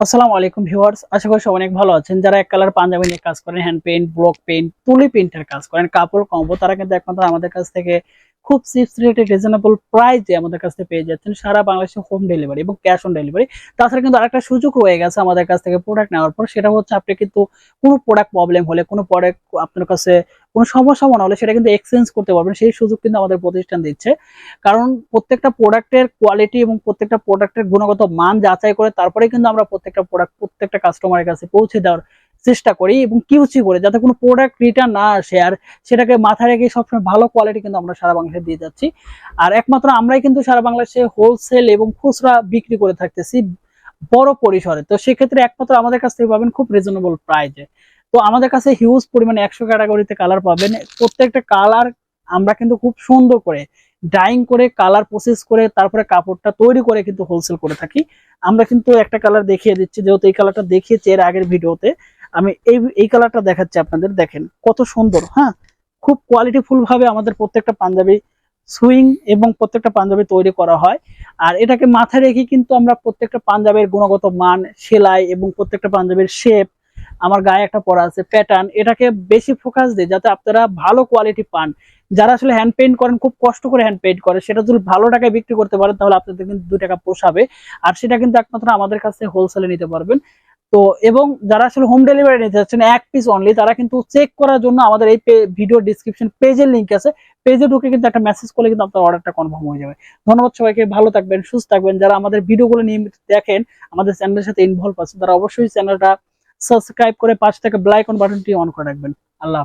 আসসালামু আলাইকুম ভিউয়ার্স, আশা করি সবাই অনেক ভালো আছেন। যারা এক কালার পাঞ্জাবি নিয়ে কাজ করেন, হ্যান্ড পেইন্ট, ব্লক পেইন্ট, তুলি পেইন্টের কাজ করেন, কাপড় কম্বো, তারা কিন্তু একমাত্র আমাদের কাছ থেকে খুব চিপস রেটে রিজনেবল প্রাইসে আমাদের কাছ থেকে পেয়ে যাচ্ছেন। সারা বাংলাদেশে হোম ডেলিভারি এবং ক্যাশ অন ডেলিভারি। তাছাড়া কিন্তু আরেকটা সুযোগ রয়ে গেছে আমাদের কাছ থেকে প্রোডাক্ট নেওয়ার পর, সেটা হচ্ছে আপনি কিন্তু কোনো প্রোডাক্ট প্রবলেম হলে, কোনো প্রোডাক্ট আপনার কাছে কোনো সমস্যা মনে হলে সেটা কিন্তু এক্সচেঞ্জ করতে পারবেন। সেই সুযোগ কিন্তু আমাদের প্রতিষ্ঠান দিচ্ছে। কারণ প্রত্যেকটা প্রোডাক্টের কোয়ালিটি এবং প্রত্যেকটা প্রোডাক্টের গুণগত মান যাচাই করে তারপরে কিন্তু আমরা প্রত্যেকটা প্রোডাক্ট প্রত্যেকটা কাস্টমারের কাছে পৌঁছে দেওয়ার চেষ্টা করি এবং কিউসি করে, যাতে কোনো প্রোডাক্ট রিটার্ন না আসে। আর সেটাকে মাথায় রেখে সবসময় ভালো কোয়ালিটি কিন্তু আমরা সারা বাংলাদেশে দিয়ে যাচ্ছি। আর একমাত্র আমরাই কিন্তু সারা বাংলাদেশে হোলসেল এবং খুচরা বিক্রি করে থাকতেছি বড় পরিসরে। তো সেক্ষেত্রে একমাত্র আমাদের কাছ থেকে পাবেন খুব রিজনেবল প্রাইসে। তো আমাদের কাছে হিউজ পরিমাণে 100 ক্যাটাগরিতে কালার পাবেন। প্রত্যেকটা কালার আমরা কিন্তু খুব সুন্দর করে ডাইং করে, কালার প্রসেস করে, তারপরে কাপড়টা তৈরি করে কিন্তু হোলসেল করে থাকি। আমরা কিন্তু একটা কালার দেখিয়ে দিচ্ছি, যেহেতু এই কালারটা দেখিয়েছি এর আগের ভিডিওতে। আমি এই কালারটা দেখাচ্ছি আপনাদের। দেখেন কত সুন্দর। হ্যাঁ, খুব কোয়ালিটিফুল ভাবে আমাদের প্রত্যেকটা পাঞ্জাবি সুইং এবং প্রত্যেকটা পাঞ্জাবি তৈরি করা হয়। আর এটাকে মাথায় রেখে কিন্তু আমরা প্রত্যেকটা পাঞ্জাবের গুণগত মান, সেলাই এবং প্রত্যেকটা পাঞ্জাবির শেপ, আমার গায়ে একটা পরা আছে প্যাটার্ন, এটাকে বেশি ফোকাস দিই যাতে আপনারা ভালো কোয়ালিটি পান। যারা আসলে হ্যান্ড পেইন্ট করেন, খুব কষ্ট করে হ্যান্ড পেইন্ট করে, সেটা যদি ভালো টাকায় বিক্রি করতে পারেন তাহলে আপনাদের কিন্তু 2 টাকা পোষাবে। আর সেটা কিন্তু একমাত্র আমাদের কাছে হোলসেলে নিতে পারবেন। তো এবং যারা আসলে হোম ডেলিভারি নিতে যাচ্ছেন এক পিস অনলি, তারা কিন্তু চেক করার জন্য আমাদের এই ভিডিও ডিসক্রিপশন পেজের লিংক আছে, পেজে ঢুকে কিন্তু একটা মেসেজ করলে কিন্তু আপনার অর্ডারটা কনফার্ম হয়ে যাবে। ধন্যবাদ সবাইকে, ভালো থাকবেন, সুস্থ থাকবেন। যারা আমাদের ভিডিওগুলো নিয়মিত দেখেন, আমাদের চ্যানেলের সাথে ইনভলভ আছেন, তারা অবশ্যই চ্যানেলটা সাবস্ক্রাইব করে পাশে থেকে বেল আইকন বাটনটি অন করে রাখবেন। আল্লাহ হাফেজ।